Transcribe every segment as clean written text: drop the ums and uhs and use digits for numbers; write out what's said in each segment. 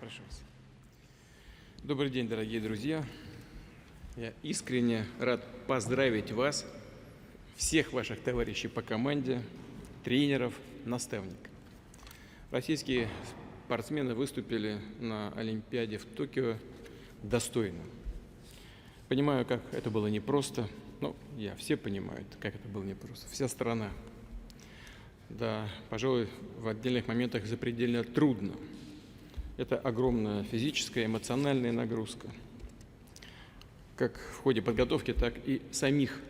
Прошу вас. Добрый день, дорогие друзья. Я искренне рад поздравить вас, всех ваших товарищей по команде, тренеров, наставников. Российские спортсмены выступили на Олимпиаде в Токио достойно. Понимаю, как это было непросто. Все понимают, как это было непросто. Вся страна. Да, пожалуй, в отдельных моментах запредельно трудно. Это огромная физическая, эмоциональная нагрузка. Как в ходе подготовки, так и самих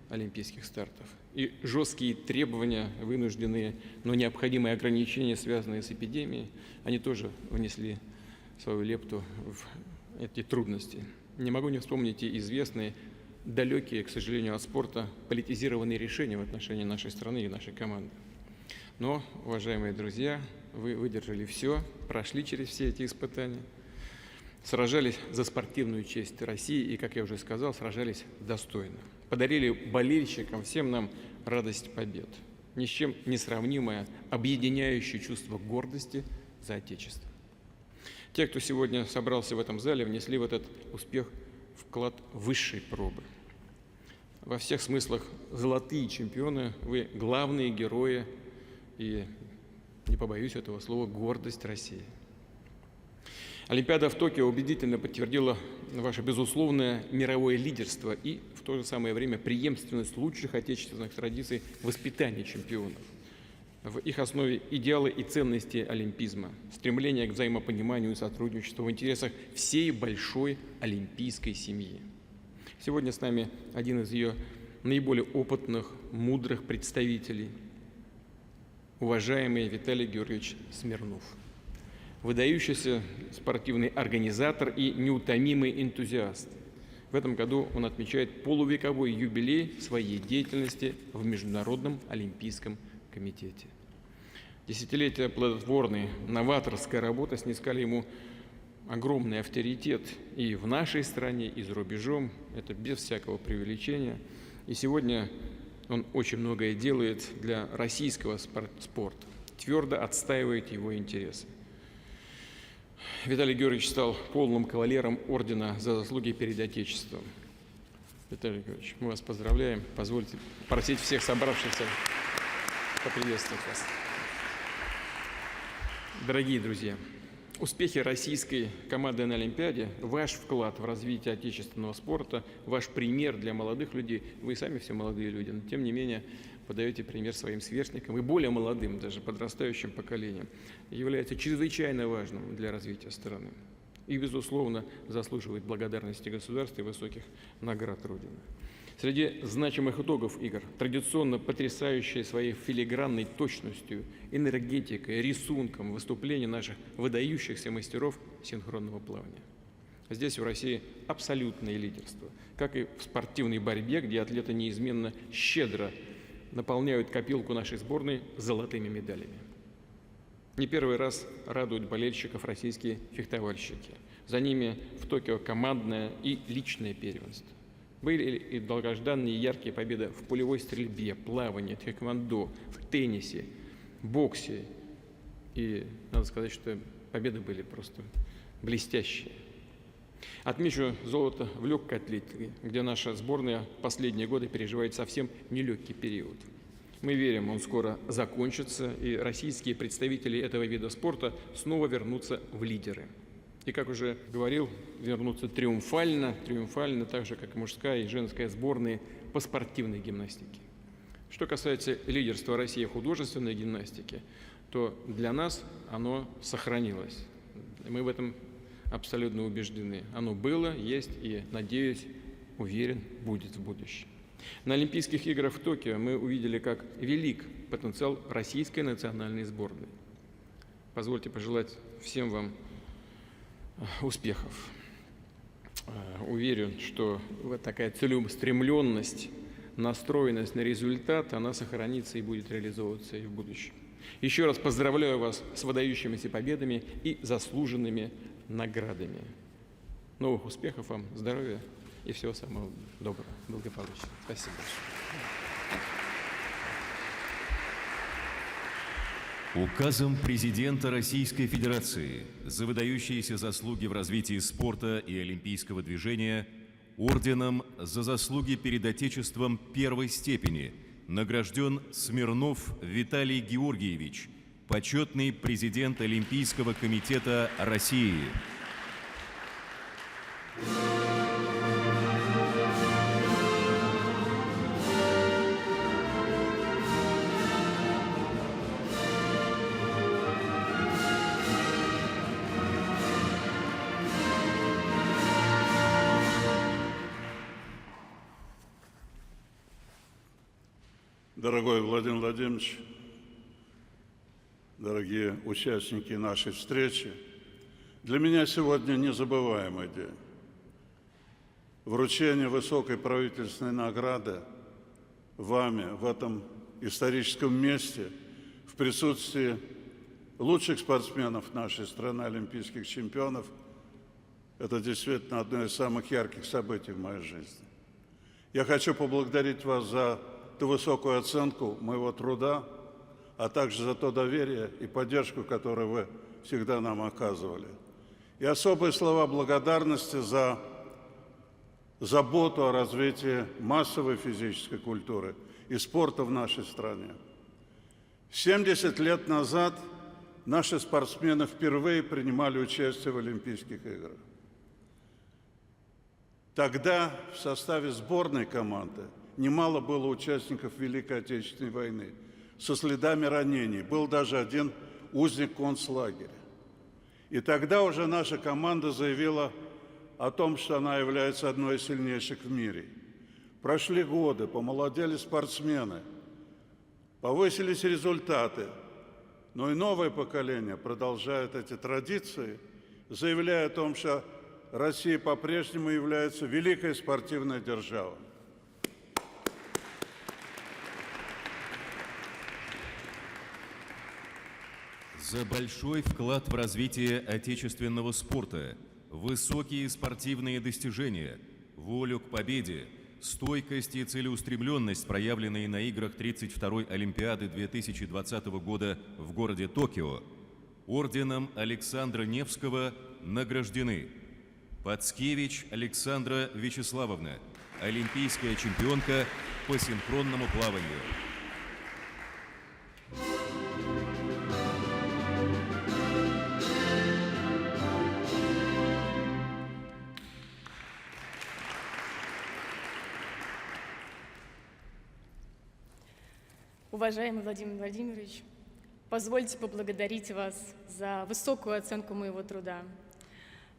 олимпийских стартов. И жесткие требования, вынужденные, но необходимые ограничения, связанные с эпидемией, они тоже внесли свою лепту в эти трудности. Не могу не вспомнить и известные, далекие, к сожалению, от спорта, политизированные решения в отношении нашей страны и нашей команды. Но, уважаемые друзья, вы выдержали все, прошли через все эти испытания, сражались за спортивную честь России и, как я уже сказал, сражались достойно. Подарили болельщикам, всем нам радость побед. Ни с чем не сравнимое, объединяющее чувство гордости за Отечество. Те, кто сегодня собрался в этом зале, внесли в этот успех вклад высшей пробы. Во всех смыслах золотые чемпионы, вы главные герои и, не побоюсь этого слова, гордость России. Олимпиада в Токио убедительно подтвердила ваше безусловное мировое лидерство и в то же самое время преемственность лучших отечественных традиций воспитания чемпионов. В их основе идеалы и ценности олимпизма, стремление к взаимопониманию и сотрудничеству в интересах всей большой олимпийской семьи. Сегодня с нами один из ее наиболее опытных, мудрых представителей, уважаемый Виталий Георгиевич Смирнов. Выдающийся спортивный организатор и неутомимый энтузиаст. В этом году он отмечает полувековой юбилей своей деятельности в Международном олимпийском комитете. Десятилетия плодотворной, новаторской работы снискали ему огромный авторитет и в нашей стране, и за рубежом. Это без всякого преувеличения. И сегодня он очень многое делает для российского спорта, твердо отстаивает его интересы. Виталий Георгиевич стал полным кавалером ордена за заслуги перед Отечеством. Виталий Георгиевич, мы вас поздравляем. Позвольте просить всех собравшихся поприветствовать вас. Дорогие друзья, успехи российской команды на Олимпиаде, ваш вклад в развитие отечественного спорта, ваш пример для молодых людей, вы сами все молодые люди, но тем не менее подаете пример своим сверстникам и более молодым, даже подрастающим поколениям, является чрезвычайно важным для развития страны и, безусловно, заслуживает благодарности государства и высоких наград Родины. Среди значимых итогов игр традиционно потрясающие своей филигранной точностью, энергетикой, рисунком выступления наших выдающихся мастеров синхронного плавания. Здесь в России абсолютное лидерство, как и в спортивной борьбе, где атлеты неизменно щедро наполняют копилку нашей сборной золотыми медалями. Не первый раз радуют болельщиков российские фехтовальщики. За ними в Токио командное и личное первенство. Были и долгожданные яркие победы в пулевой стрельбе, плавании, тхэквондо, в теннисе, боксе. И надо сказать, что победы были просто блестящие. Отмечу золото в легкой атлетике, где наша сборная последние годы переживает совсем нелегкий период. Мы верим, он скоро закончится, и российские представители этого вида спорта снова вернутся в лидеры. И, как уже говорил, вернуться триумфально, так же, как и мужская и женская сборные по спортивной гимнастике. Что касается лидерства России в художественной гимнастике, то для нас оно сохранилось. Мы в этом абсолютно убеждены. Оно было, есть и, надеюсь, уверен, будет в будущем. На Олимпийских играх в Токио мы увидели, как велик потенциал российской национальной сборной. Позвольте пожелать всем вам успехов. Уверен, что вот такая целеустремленность, настроенность на результат, она сохранится и будет реализовываться и в будущем. Еще раз поздравляю вас с выдающимися победами и заслуженными наградами. Новых успехов вам, здоровья и всего самого доброго, благополучия. Спасибо большое. Указом президента Российской Федерации за выдающиеся заслуги в развитии спорта и олимпийского движения, орденом за заслуги перед Отечеством первой степени награжден Смирнов Виталий Георгиевич, почетный президент Олимпийского комитета России. Дорогой Владимир Владимирович, дорогие участники нашей встречи, для меня сегодня незабываемый день. Вручение высокой правительственной награды вами в этом историческом месте в присутствии лучших спортсменов нашей страны, олимпийских чемпионов, это действительно одно из самых ярких событий в моей жизни. Я хочу поблагодарить вас за ту высокую оценку моего труда, а также за то доверие и поддержку, которую вы всегда нам оказывали. И особые слова благодарности за заботу о развитии массовой физической культуры и спорта в нашей стране. 70 лет назад наши спортсмены впервые принимали участие в Олимпийских играх. Тогда в составе сборной команды немало было участников Великой Отечественной войны со следами ранений. Был даже один узник концлагеря. И тогда уже наша команда заявила о том, что она является одной из сильнейших в мире. Прошли годы, помолодели спортсмены, повысились результаты, но и новое поколение продолжает эти традиции, заявляя о том, что Россия по-прежнему является великой спортивной державой. За большой вклад в развитие отечественного спорта, высокие спортивные достижения, волю к победе, стойкость и целеустремленность, проявленные на играх 32-й Олимпиады 2020 года в городе Токио, орденом Александра Невского награждены Пацкевич Александра Вячеславовна, олимпийская чемпионка по синхронному плаванию. Уважаемый Владимир Владимирович, позвольте поблагодарить вас за высокую оценку моего труда.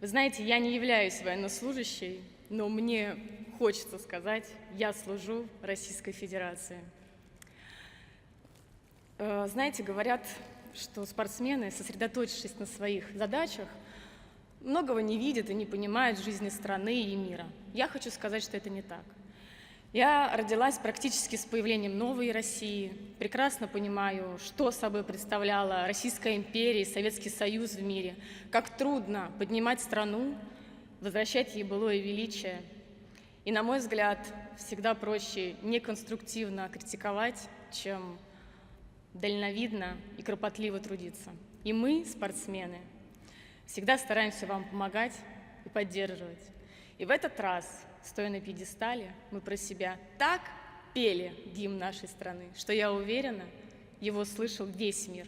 Вы знаете, я не являюсь военнослужащей, но мне хочется сказать, я служу Российской Федерации. Знаете, говорят, что спортсмены, сосредоточившись на своих задачах, многого не видят и не понимают в жизни страны и мира. Я хочу сказать, что это не так. Я родилась практически с появлением новой России, прекрасно понимаю, что собой представляла Российская империя и Советский Союз в мире, как трудно поднимать страну, возвращать ей былое величие. И, на мой взгляд, всегда проще неконструктивно критиковать, чем дальновидно и кропотливо трудиться. И мы, спортсмены, всегда стараемся вам помогать и поддерживать. И в этот раз, стоя на пьедестале, мы про себя так пели гимн нашей страны, что, я уверена, его слышал весь мир.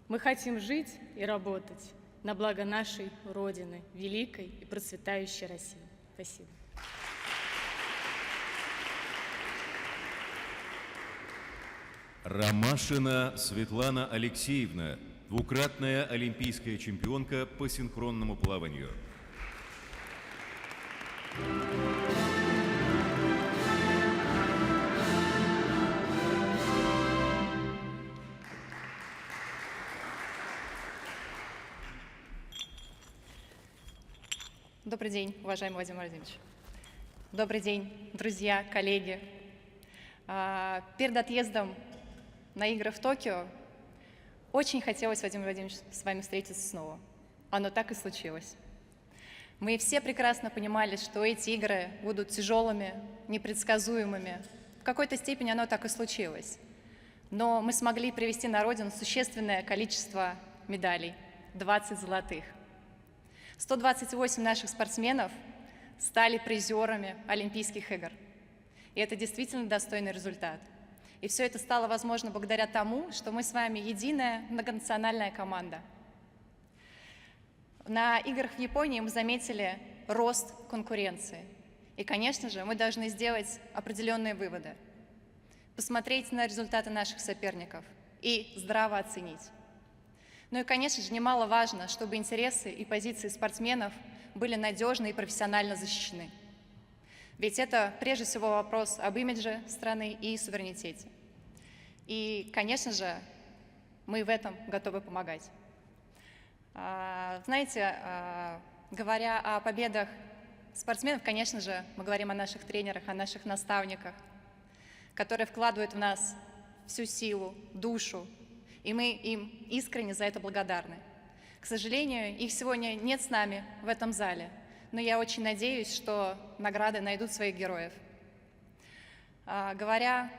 Мы хотим жить и работать на благо нашей Родины, великой и процветающей России. Спасибо. Ромашина Светлана Алексеевна, двукратная олимпийская чемпионка по синхронному плаванию. Добрый день, уважаемый Владимир Владимирович. Добрый день, друзья, коллеги. Перед отъездом на игры в Токио очень хотелось, Владимир Владимирович, с вами встретиться снова. Оно так и случилось. Мы все прекрасно понимали, что эти игры будут тяжелыми, непредсказуемыми. В какой-то степени оно так и случилось. но мы смогли привезти на родину существенное количество медалей – 20 золотых. 128 наших спортсменов стали призерами Олимпийских игр. И это действительно достойный результат. И все это стало возможно благодаря тому, что мы с вами единая многонациональная команда. На играх в Японии мы заметили рост конкуренции. И, конечно же, мы должны сделать определенные выводы, посмотреть на результаты наших соперников и здраво оценить. Ну и, конечно же, немаловажно, чтобы интересы и позиции спортсменов были надежно и профессионально защищены. Ведь это, прежде всего, вопрос об имидже страны и суверенитете. И, конечно же, мы в этом готовы помогать. Знаете, говоря о победах спортсменов, конечно же, мы говорим о наших тренерах, о наших наставниках, которые вкладывают в нас всю силу, душу, и мы им искренне за это благодарны. К сожалению, их сегодня нет с нами в этом зале, но я очень надеюсь, что награды найдут своих героев. Говоря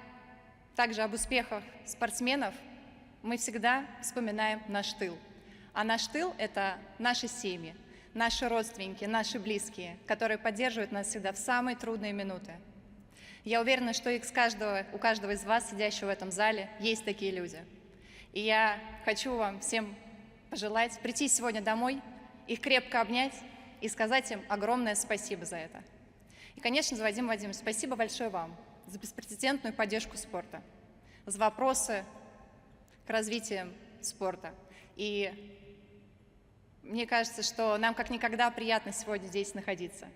также об успехах спортсменов, мы всегда вспоминаем наш тыл. А наш тыл – это наши семьи, наши родственники, наши близкие, которые поддерживают нас всегда в самые трудные минуты. Я уверена, что у каждого из вас, сидящего в этом зале, есть такие люди. И я хочу вам всем пожелать прийти сегодня домой, их крепко обнять и сказать им огромное спасибо за это. И, конечно же, Вадим Владимирович, спасибо большое вам за беспрецедентную поддержку спорта, за вопросы к развитию спорта. И мне кажется, что нам как никогда приятно сегодня здесь находиться.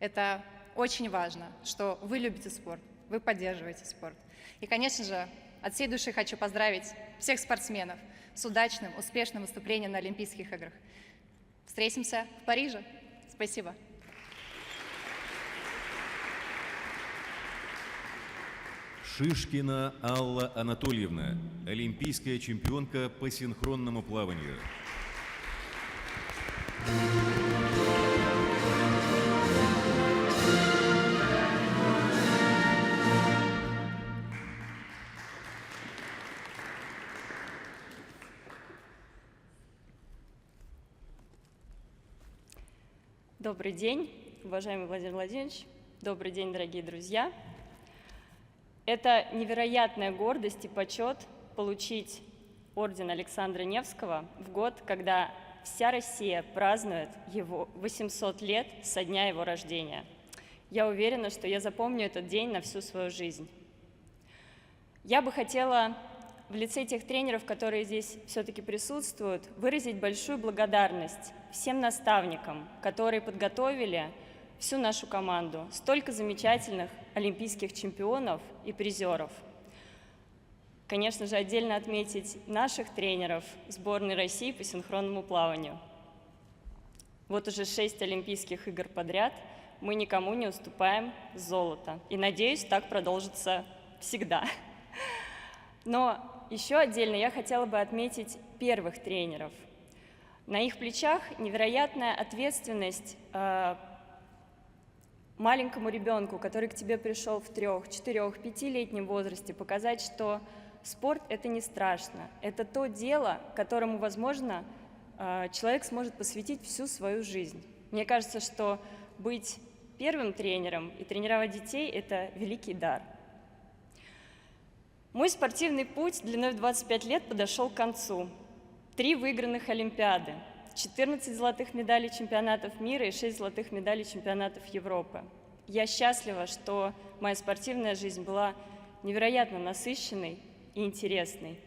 Это очень важно, что вы любите спорт, вы поддерживаете спорт. И, конечно же, от всей души хочу поздравить всех спортсменов с удачным, успешным выступлением на Олимпийских играх. Встретимся в Париже. Спасибо. Шишкина Алла Анатольевна, олимпийская чемпионка по синхронному плаванию. Добрый день, уважаемый Владимир Владимирович. Добрый день, дорогие друзья. Это невероятная гордость и почет получить орден Александра Невского в год, когда вся Россия празднует его 800 лет со дня его рождения. Я уверена, что я запомню этот день на всю свою жизнь. Я бы хотела в лице тех тренеров, которые здесь все-таки присутствуют, выразить большую благодарность всем наставникам, которые подготовили всю нашу команду, столько замечательных олимпийских чемпионов и призеров. Конечно же, отдельно отметить наших тренеров сборной России по синхронному плаванию. Вот уже 6 Олимпийских игр подряд мы никому не уступаем золото. И, надеюсь, так продолжится всегда. Но еще отдельно я хотела бы отметить первых тренеров. На их плечах невероятная ответственность маленькому ребенку, который к тебе пришел в 3, 4, 5-летнем возрасте, показать, что спорт – это не страшно. Это то дело, которому, возможно, человек сможет посвятить всю свою жизнь. Мне кажется, что быть первым тренером и тренировать детей – это великий дар. Мой спортивный путь длиной в 25 лет подошел к концу. 3 выигранных Олимпиады, 14 золотых медалей чемпионатов мира и 6 золотых медалей чемпионатов Европы. Я счастлива, что моя спортивная жизнь была невероятно насыщенной и интересной.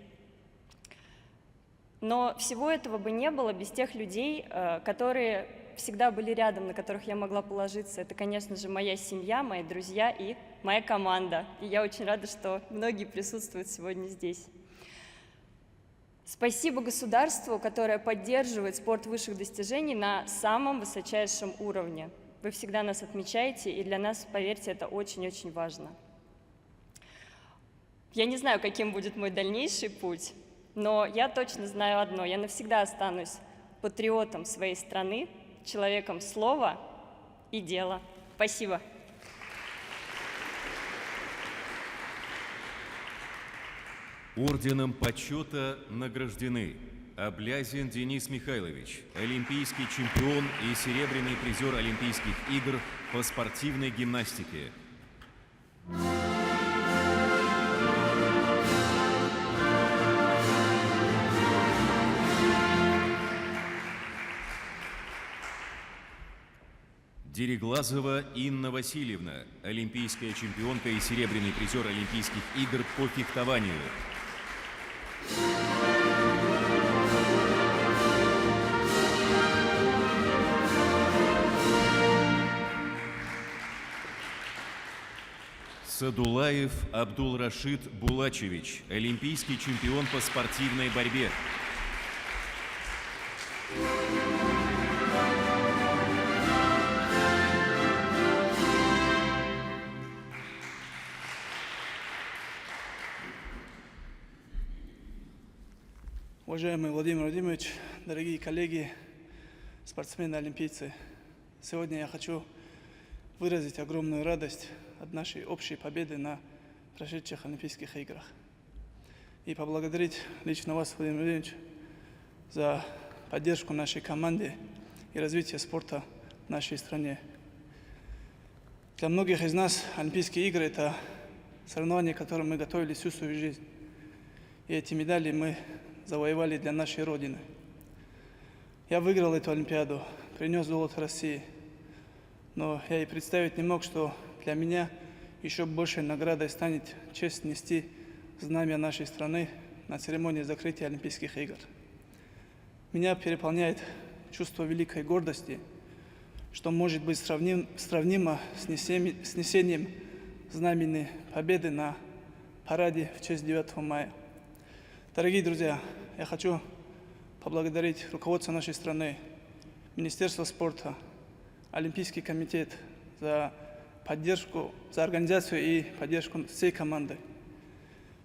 Но всего этого бы не было без тех людей, которые всегда были рядом, на которых я могла положиться. Это, конечно же, моя семья, мои друзья и моя команда. И я очень рада, что многие присутствуют сегодня здесь. Спасибо государству, которое поддерживает спорт высших достижений на самом высочайшем уровне. Вы всегда нас отмечаете, и для нас, поверьте, это очень-очень важно. Я не знаю, каким будет мой дальнейший путь, но я точно знаю одно. Я навсегда останусь патриотом своей страны, человеком слова и дела. Спасибо. Орденом почета награждены Аблязин Денис Михайлович, олимпийский чемпион и серебряный призер Олимпийских игр по спортивной гимнастике. Дереглазова Инна Васильевна, олимпийская чемпионка и серебряный призер Олимпийских игр по фехтованию. Садулаев Абдул-Рашид Булачевич, олимпийский чемпион по спортивной борьбе. Уважаемый Владимир Владимирович, дорогие коллеги, спортсмены-олимпийцы, сегодня я хочу выразить огромную радость от нашей общей победы на прошедших Олимпийских играх и поблагодарить лично вас, Владимир Владимирович, за поддержку нашей команды и развитие спорта в нашей стране. Для многих из нас Олимпийские игры – это соревнования, к которым мы готовились всю свою жизнь. И эти медали мы завоевали для нашей Родины. Я выиграл эту Олимпиаду, принес золото России. Но я и представить не мог, что для меня еще большей наградой станет честь нести знамя нашей страны на церемонии закрытия Олимпийских игр. Меня переполняет чувство великой гордости, что может быть сравнимо с несением знамени победы на параде в честь 9 мая. Дорогие друзья, я хочу поблагодарить руководство нашей страны, Министерство спорта, Олимпийский комитет за поддержку, за организацию и поддержку всей команды,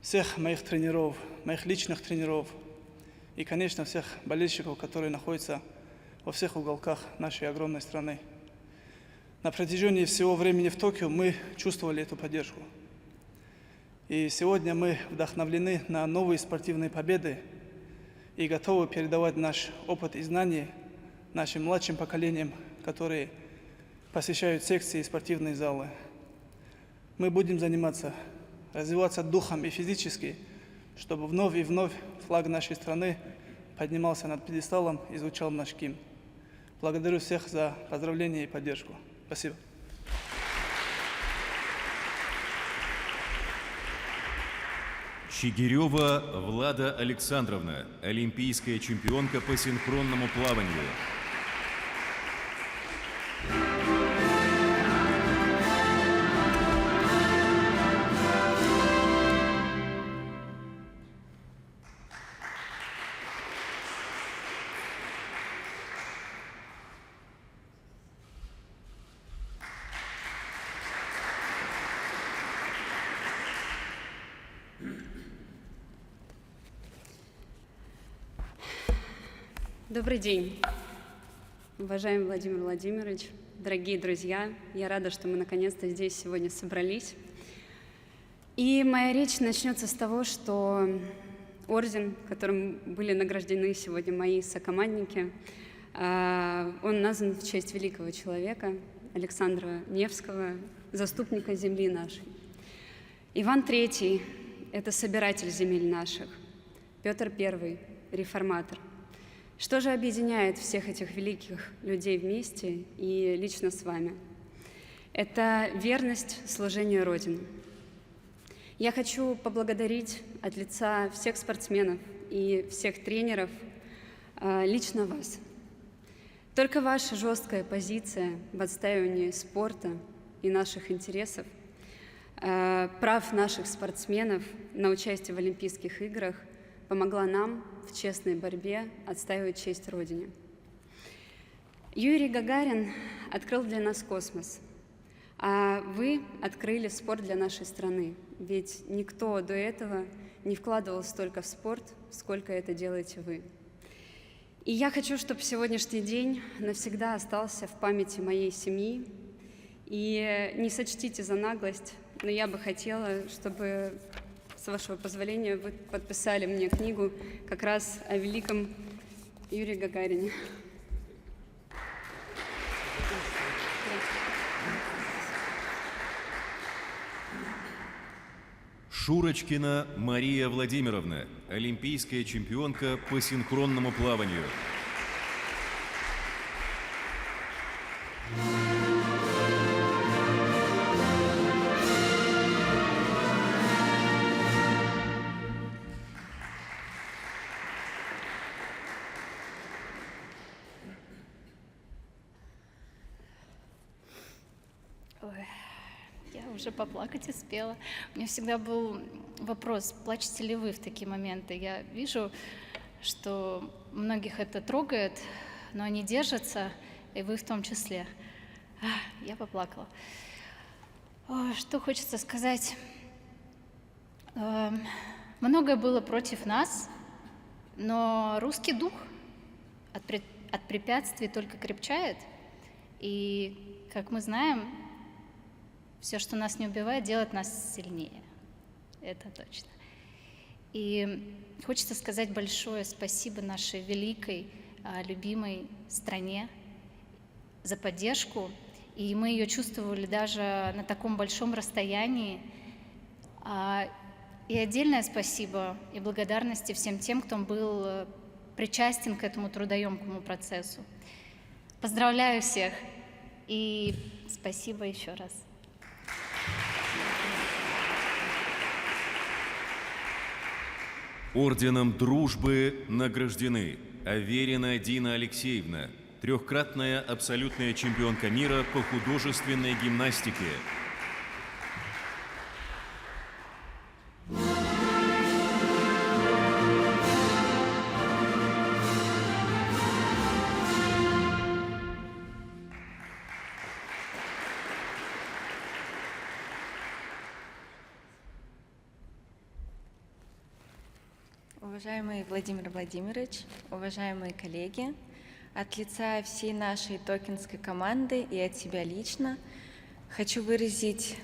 всех моих тренеров, моих личных тренеров и, конечно, всех болельщиков, которые находятся во всех уголках нашей огромной страны. На протяжении всего времени в Токио мы чувствовали эту поддержку. И сегодня мы вдохновлены на новые спортивные победы и готовы передавать наш опыт и знания нашим младшим поколениям, которые посещают секции и спортивные залы. Мы будем заниматься, развиваться духом и физически, чтобы вновь и вновь флаг нашей страны поднимался над пьедесталом и звучал наш гимн. Благодарю всех за поздравления и поддержку. Спасибо. Чигирева Влада Александровна, олимпийская чемпионка по синхронному плаванию. Добрый день, уважаемый Владимир Владимирович, дорогие друзья. Я рада, что мы наконец-то здесь сегодня собрались. И моя речь начнется с того, что орден, которым были награждены сегодня мои сокомандники, он назван в честь великого человека Александра Невского, заступника земли нашей. Иван III – это собиратель земель наших, Петр I – реформатор. Что же объединяет всех этих великих людей вместе и лично с вами? Это верность служению Родине. Я хочу поблагодарить от лица всех спортсменов и всех тренеров лично вас. Только ваша жесткая позиция в отстаивании спорта и наших интересов, прав наших спортсменов на участие в Олимпийских играх помогла нам в честной борьбе отстаивать честь Родине. Юрий Гагарин открыл для нас космос, а вы открыли спорт для нашей страны, ведь никто до этого не вкладывал столько в спорт, сколько это делаете вы. И я хочу, чтобы сегодняшний день навсегда остался в памяти моей семьи. И не сочтите за наглость, но я бы хотела, чтобы с вашего позволения, вы подписали мне книгу как раз о великом Юрии Гагарине. Шурочкина Мария Владимировна, олимпийская чемпионка по синхронному плаванию. Ой, я уже поплакать успела. У меня всегда был вопрос, плачете ли вы в такие моменты? Я вижу, что многих это трогает, но они держатся, и вы в том числе. Я поплакала. Что хочется сказать? Многое было против нас, но русский дух от препятствий только крепчает. И, как мы знаем, все, что нас не убивает, делает нас сильнее. Это точно. И хочется сказать большое спасибо нашей великой, любимой стране за поддержку. И мы ее чувствовали даже на таком большом расстоянии. И отдельное спасибо и благодарности всем тем, кто был причастен к этому трудоемкому процессу. Поздравляю всех и спасибо еще раз. Орденом Дружбы награждены Аверина Дина Алексеевна, трехкратная абсолютная чемпионка мира по художественной гимнастике. Уважаемый Владимир Владимирович, уважаемые коллеги, от лица всей нашей токинской команды и от себя лично хочу выразить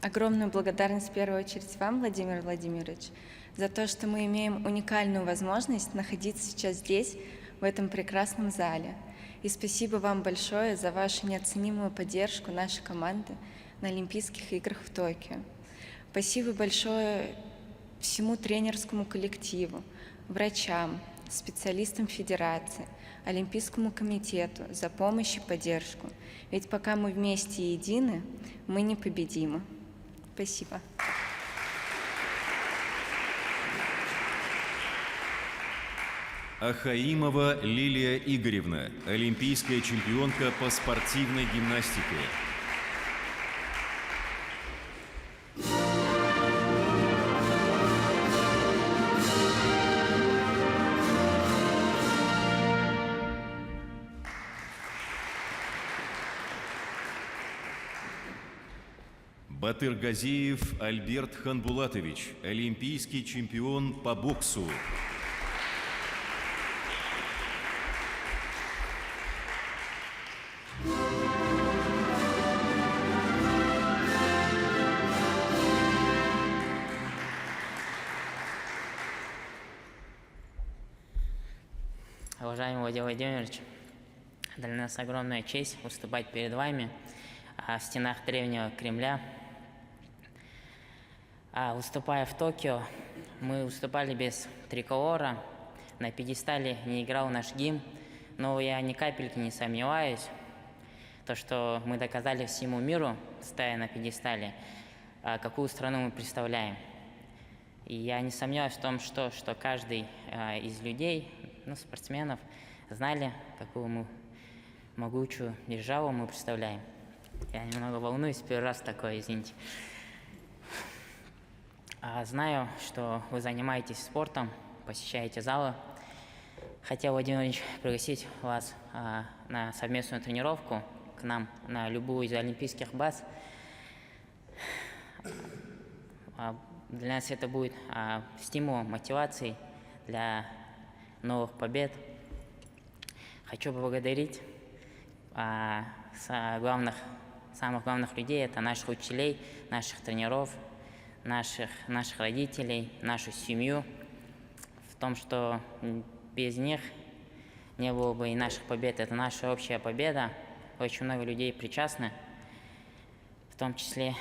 огромную благодарность в первую очередь вам, Владимир Владимирович, за то, что мы имеем уникальную возможность находиться сейчас здесь, в этом прекрасном зале. И спасибо вам большое за вашу неоценимую поддержку нашей команды на Олимпийских играх в Токио. Спасибо большое всему тренерскому коллективу, врачам, специалистам Федерации, Олимпийскому комитету за помощь и поддержку. Ведь пока мы вместе и едины, мы непобедимы. Спасибо. Ахаимова Лилия Игоревна, олимпийская чемпионка по спортивной гимнастике. Батыргазиев Альберт Ханбулатович, олимпийский чемпион по боксу. Уважаемый Владимир Владимирович, для нас огромная честь выступать перед вами в стенах древнего Кремля. Выступая в Токио, мы выступали без триколора, на пьедестале не играл наш гимн, но я ни капельки не сомневаюсь, то, что мы доказали всему миру, стоя на пьедестале, какую страну мы представляем. И я не сомневаюсь в том, что каждый из людей, спортсменов, знали, какую мы могучую державу мы представляем. Я немного волнуюсь, первый раз такое, извините. Знаю, что вы занимаетесь спортом, посещаете залы. Хотел, Владимир Владимирович, пригласить вас на совместную тренировку к нам на любую из олимпийских баз. Для нас это будет стимулом, мотивацией для новых побед. Хочу поблагодарить самых главных людей, это наших учителей, наших тренеров, наших родителей, нашу семью, в том, что без них не было бы и наших побед. Это наша общая победа. Очень много людей причастны, в том числе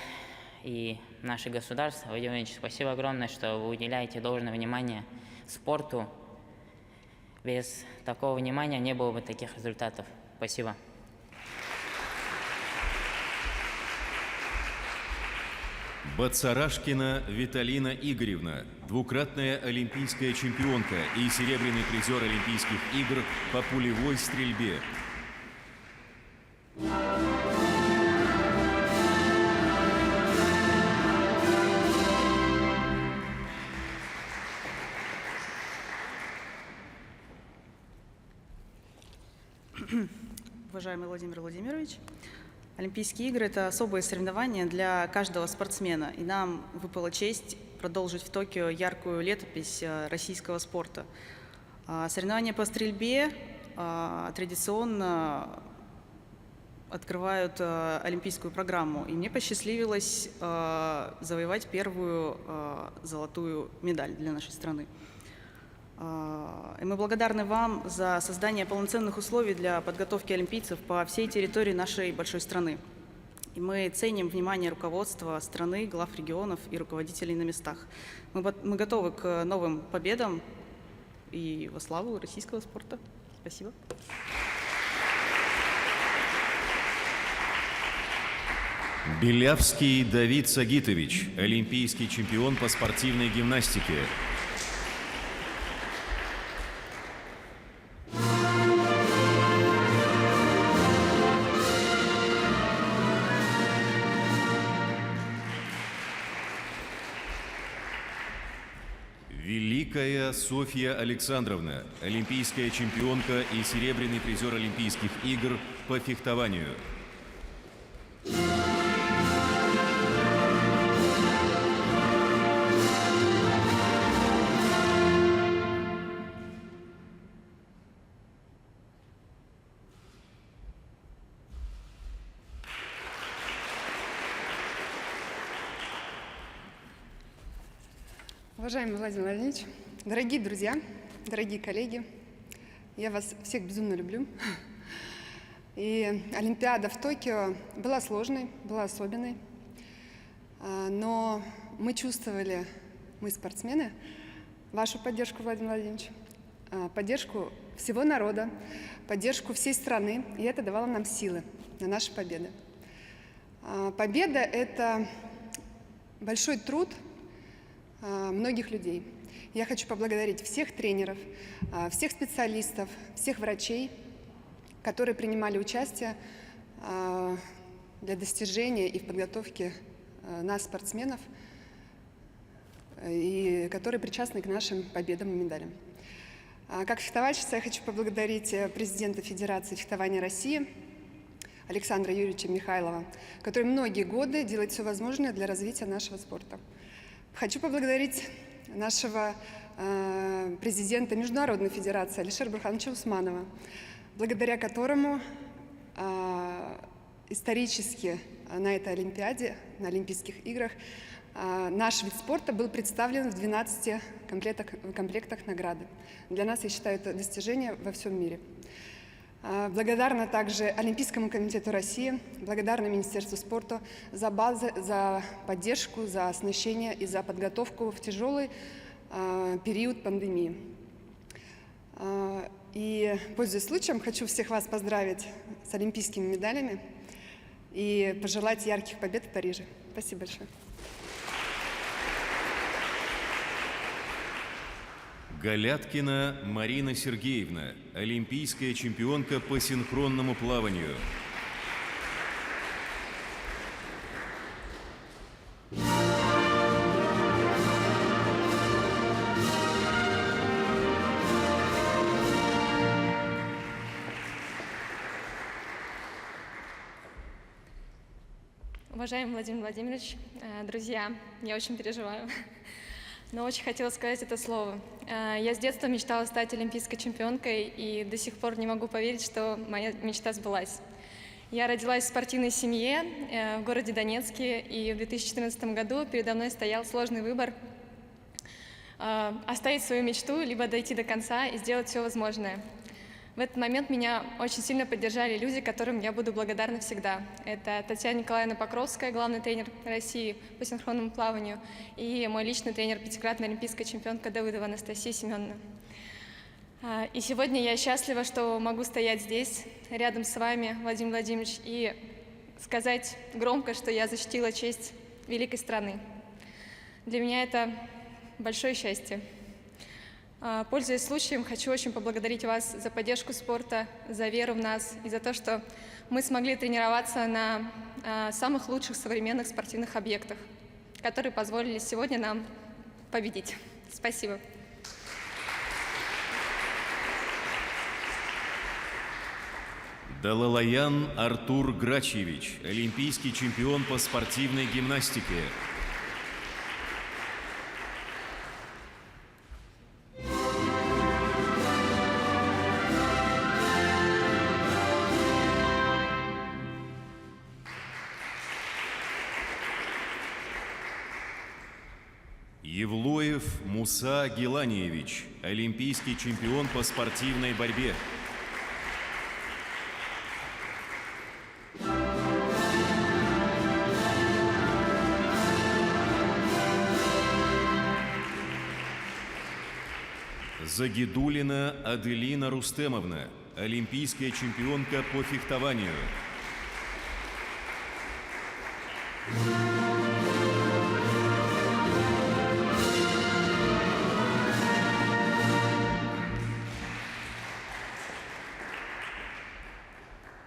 и наше государство. Владимир Владимирович, спасибо огромное, что вы уделяете должное внимание спорту. Без такого внимания не было бы таких результатов. Спасибо. Бацарашкина Виталина Игоревна, двукратная олимпийская чемпионка и серебряный призер Олимпийских игр по пулевой стрельбе. Уважаемый Владимир Владимирович, Олимпийские игры – это особые соревнования для каждого спортсмена, и нам выпала честь продолжить в Токио яркую летопись российского спорта. Соревнования по стрельбе традиционно открывают олимпийскую программу, и мне посчастливилось завоевать первую золотую медаль для нашей страны. И мы благодарны вам за создание полноценных условий для подготовки олимпийцев по всей территории нашей большой страны. И мы ценим внимание руководства страны, глав регионов и руководителей на местах. Мы готовы к новым победам и во славу российского спорта. Спасибо. Белявский Давид Сагитович, олимпийский чемпион по спортивной гимнастике. Великая Софья Александровна, олимпийская чемпионка и серебряный призер Олимпийских игр по фехтованию. Уважаемый Владимир Владимирович, дорогие друзья, дорогие коллеги, я вас всех безумно люблю. И Олимпиада в Токио была сложной, была особенной, но мы чувствовали, мы спортсмены, вашу поддержку, Владимир Владимирович, поддержку всего народа, поддержку всей страны, и это давало нам силы на наши победы. Победа – это большой труд многих людей. Я хочу поблагодарить всех тренеров, всех специалистов, всех врачей, которые принимали участие для достижения и в подготовке нас, спортсменов, и которые причастны к нашим победам и медалям. Как фехтовальщица я хочу поблагодарить президента Федерации фехтования России Александра Юрьевича Михайлова, который многие годы делает все возможное для развития нашего спорта. Хочу поблагодарить нашего президента Международной Федерации Алишера Бурхановича Усманова, благодаря которому исторически на этой Олимпиаде, на Олимпийских играх, наш вид спорта был представлен в 12 комплектах награды. Для нас, я считаю, это достижение во всем мире. Благодарна также Олимпийскому комитету России, благодарна Министерству спорта за базы, за поддержку, за оснащение и за подготовку в тяжелый период пандемии. И, пользуясь случаем, хочу всех вас поздравить с олимпийскими медалями и пожелать ярких побед в Париже. Спасибо большое. Галяткина Марина Сергеевна, олимпийская чемпионка по синхронному плаванию. Уважаемый Владимир Владимирович, друзья, я очень переживаю, но очень хотела сказать это слово. Я с детства мечтала стать олимпийской чемпионкой и до сих пор не могу поверить, что моя мечта сбылась. Я родилась в спортивной семье в городе Донецке, и в 2014 году передо мной стоял сложный выбор оставить свою мечту, либо дойти до конца и сделать все возможное. В этот момент меня очень сильно поддержали люди, которым я буду благодарна всегда. Это Татьяна Николаевна Покровская, главный тренер России по синхронному плаванию, и мой личный тренер, пятикратная олимпийская чемпионка Давыдова Анастасия Семеновна. И сегодня я счастлива, что могу стоять здесь, рядом с вами, Владимир Владимирович, и сказать громко, что я защитила честь великой страны. Для меня это большое счастье. Пользуясь случаем, хочу очень поблагодарить вас за поддержку спорта, за веру в нас и за то, что мы смогли тренироваться на самых лучших современных спортивных объектах, которые позволили сегодня нам победить. Спасибо. Далалаян Артур Грачевич, олимпийский чемпион по спортивной гимнастике. Евлоев Муса Гиланиевич, олимпийский чемпион по спортивной борьбе. Загидулина Аделина Рустемовна, олимпийская чемпионка по фехтованию.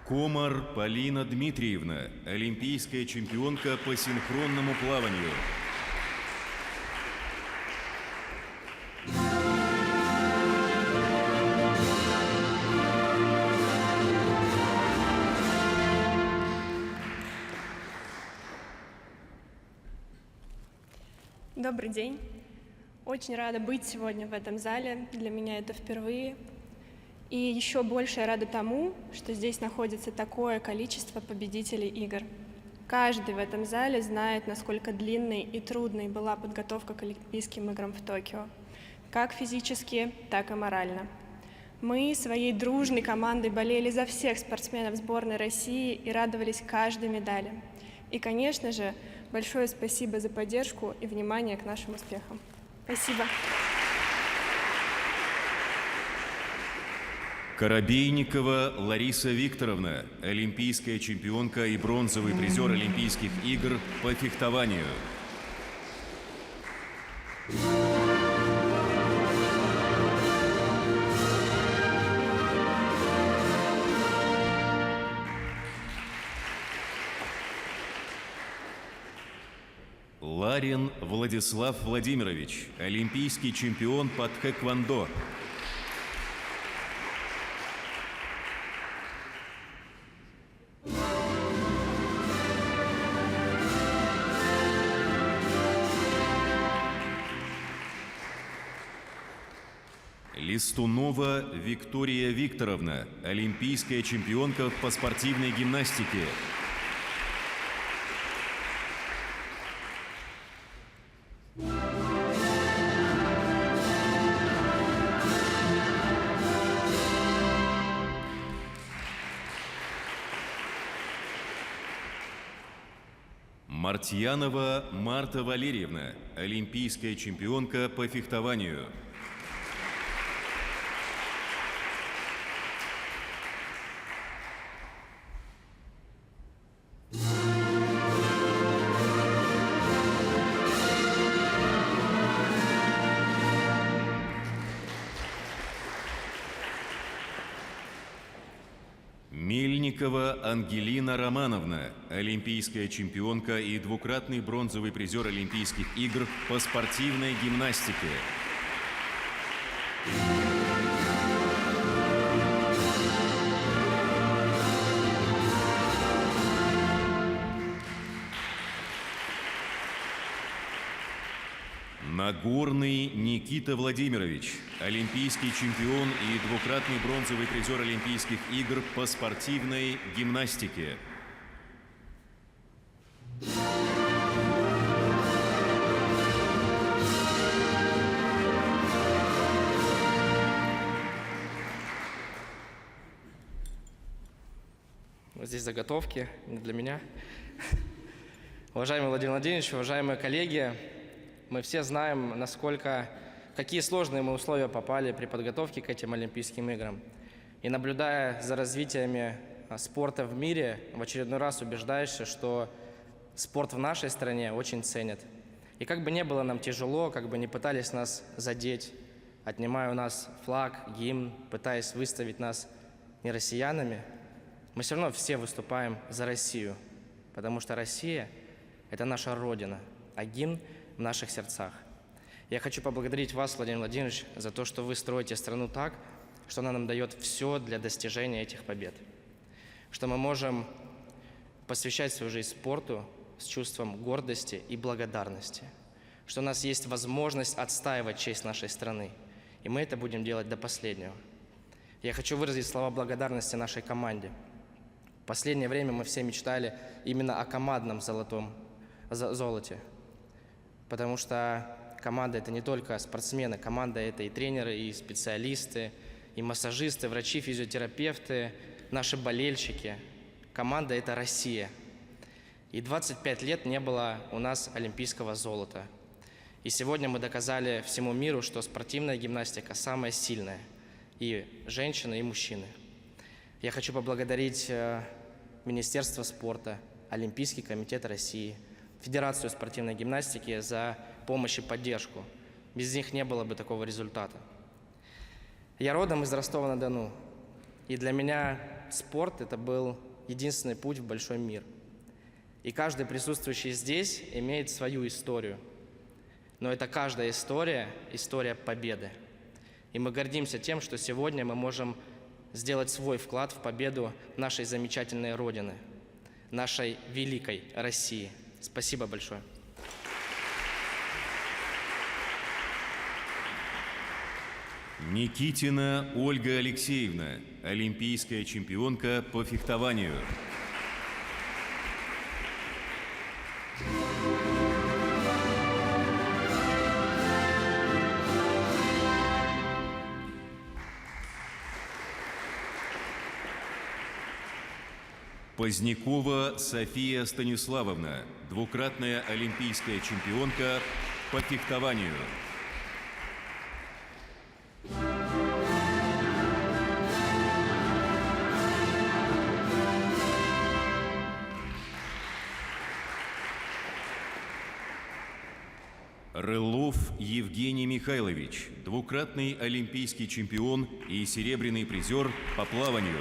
Комар Полина Дмитриевна, олимпийская чемпионка по синхронному плаванию. Добрый день. Очень рада быть сегодня в этом зале. Для меня это впервые. И еще больше я рада тому, что здесь находится такое количество победителей игр. Каждый в этом зале знает, насколько длинной и трудной была подготовка к Олимпийским играм в Токио, как физически, так и морально. Мы своей дружной командой болели за всех спортсменов сборной России и радовались каждой медали. И, конечно же, большое спасибо за поддержку и внимание к нашим успехам. Спасибо. Коробейникова Лариса Викторовна, олимпийская чемпионка и бронзовый призер Олимпийских игр по фехтованию. Ларин Владислав Владимирович, олимпийский чемпион по тхэквондо. Листунова Виктория Викторовна, олимпийская чемпионка по спортивной гимнастике. Мартьянова Марта Валерьевна, олимпийская чемпионка по фехтованию. Мельникова Ангелина Романовна, олимпийская чемпионка и двукратный бронзовый призер Олимпийских игр по спортивной гимнастике. Нагорный Никита Владимирович, олимпийский чемпион и двукратный бронзовый призер Олимпийских игр по спортивной гимнастике. Здесь заготовки не для меня. Уважаемый Владимир Владимирович, уважаемые коллеги, мы все знаем, какие сложные мы условия попали при подготовке к этим Олимпийским играм. И наблюдая за развитиями спорта в мире, в очередной раз убеждаешься, что спорт в нашей стране очень ценят. И как бы не было нам тяжело, как бы не пытались нас задеть, отнимая у нас флаг, гимн, пытаясь выставить нас не россиянами, мы все равно все выступаем за Россию, потому что Россия – это наша Родина, а гимн в наших сердцах. Я хочу поблагодарить вас, Владимир Владимирович, за то, что вы строите страну так, что она нам дает все для достижения этих побед, что мы можем посвящать свою жизнь спорту с чувством гордости и благодарности, что у нас есть возможность отстаивать честь нашей страны, и мы это будем делать до последнего. Я хочу выразить слова благодарности нашей команде. В последнее время мы все мечтали именно о командном золоте, потому что команда – это не только спортсмены, команда – это и тренеры, и специалисты, и массажисты, врачи, физиотерапевты, наши болельщики. Команда – это Россия. И 25 лет не было у нас олимпийского золота. И сегодня мы доказали всему миру, что спортивная гимнастика самая сильная. И женщины, и мужчины. Я хочу поблагодарить Министерство спорта, Олимпийский комитет России, Федерацию спортивной гимнастики за помощь и поддержку. Без них не было бы такого результата. Я родом из Ростова-на-Дону, и для меня спорт – это был единственный путь в большой мир. И каждый присутствующий здесь имеет свою историю. Но это каждая история – история победы. И мы гордимся тем, что сегодня мы можем сделать свой вклад в победу нашей замечательной Родины, нашей великой России. Спасибо большое. Никитина Ольга Алексеевна, олимпийская чемпионка по фехтованию. Позднякова София Станиславовна, двукратная олимпийская чемпионка по фехтованию. Рылов Евгений Михайлович, двукратный олимпийский чемпион и серебряный призер по плаванию.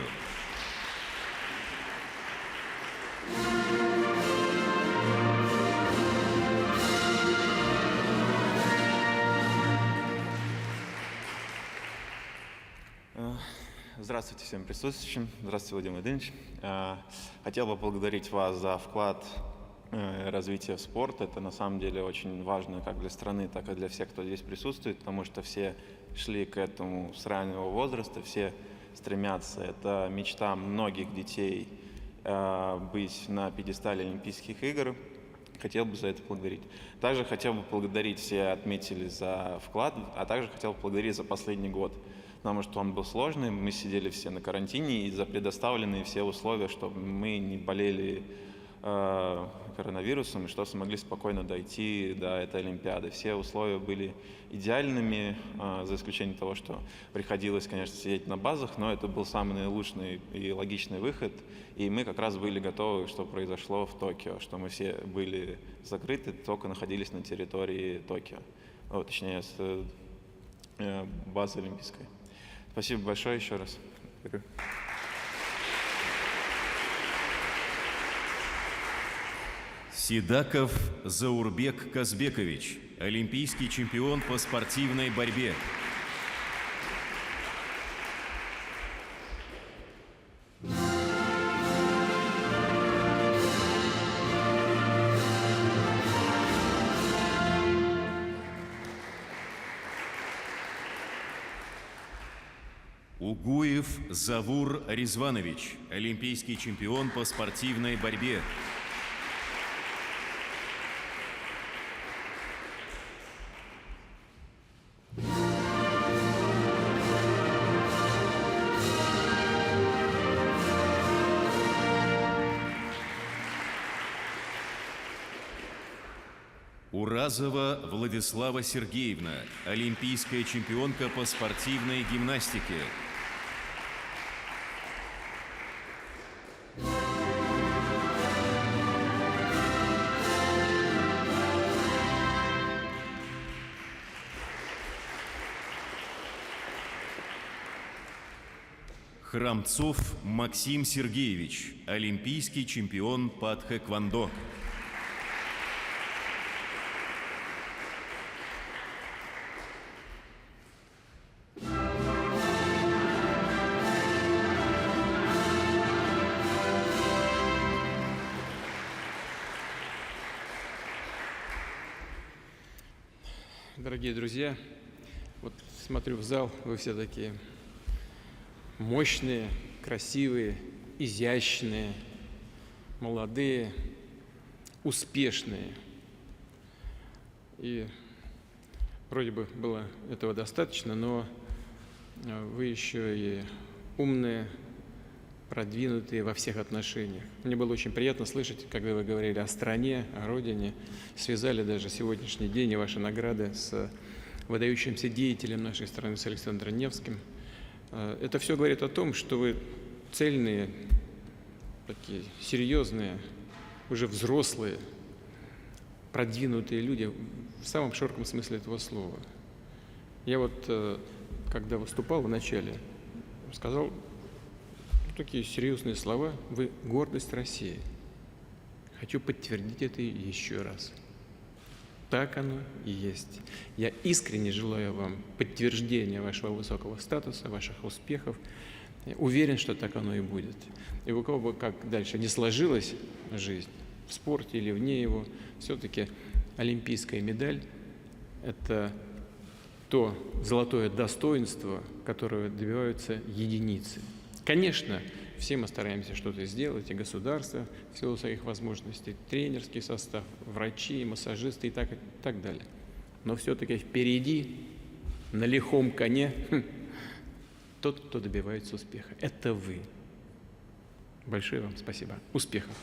Здравствуйте всем присутствующим. Здравствуйте, Владимир Владимирович. Хотел бы поблагодарить вас за вклад в развитие спорта. Это на самом деле очень важно как для страны, так и для всех, кто здесь присутствует, потому что все шли к этому с раннего возраста, все стремятся. Это мечта многих детей быть на пьедестале Олимпийских игр. Хотел бы за это поблагодарить. Также хотел бы поблагодарить, все отметили за вклад, а также хотел бы поблагодарить за последний год. Потому что он был сложный, мы сидели все на карантине, и за предоставленные все условия, чтобы мы не болели коронавирусом, и что смогли спокойно дойти до этой Олимпиады. Все условия были идеальными, за исключением того, что приходилось, конечно, сидеть на базах, но это был самый наилучший и логичный выход, и мы как раз были готовы, что произошло в Токио, что мы все были закрыты, только находились на территории Токио, точнее, с базы Олимпийской. Спасибо большое еще раз. Сидаков Заурбек Казбекович, олимпийский чемпион по спортивной борьбе. Угуев Завур Резванович, олимпийский чемпион по спортивной борьбе. Уразова Владислава Сергеевна, олимпийская чемпионка по спортивной гимнастике. Храмцов Максим Сергеевич, олимпийский чемпион по тхэквондо. Дорогие друзья, вот смотрю в зал, вы все такие мощные, красивые, изящные, молодые, успешные. И вроде бы было этого достаточно, но вы еще и умные, продвинутые во всех отношениях. Мне было очень приятно слышать, когда вы говорили о стране, о родине, связали даже сегодняшний день и ваши награды с выдающимся деятелем нашей страны, с Александром Невским. Это все говорит о том, что вы цельные, такие серьезные, уже взрослые, продвинутые люди в самом широком смысле этого слова. Я вот, когда выступал в начале, сказал такие серьезные слова: вы гордость России. Хочу подтвердить это еще раз. Так оно и есть. Я искренне желаю вам подтверждения вашего высокого статуса, ваших успехов. Я уверен, что так оно и будет. И у кого бы как дальше не сложилась жизнь, в спорте или вне его, все-таки олимпийская медаль – это то золотое достоинство, которого добиваются единицы. Конечно, все мы стараемся что-то сделать, и государство в силу своих возможностей, тренерский состав, врачи, массажисты и так далее. Но все-таки впереди, на лихом коне, тот, кто добивается успеха. Это вы. Большое вам спасибо. Успехов!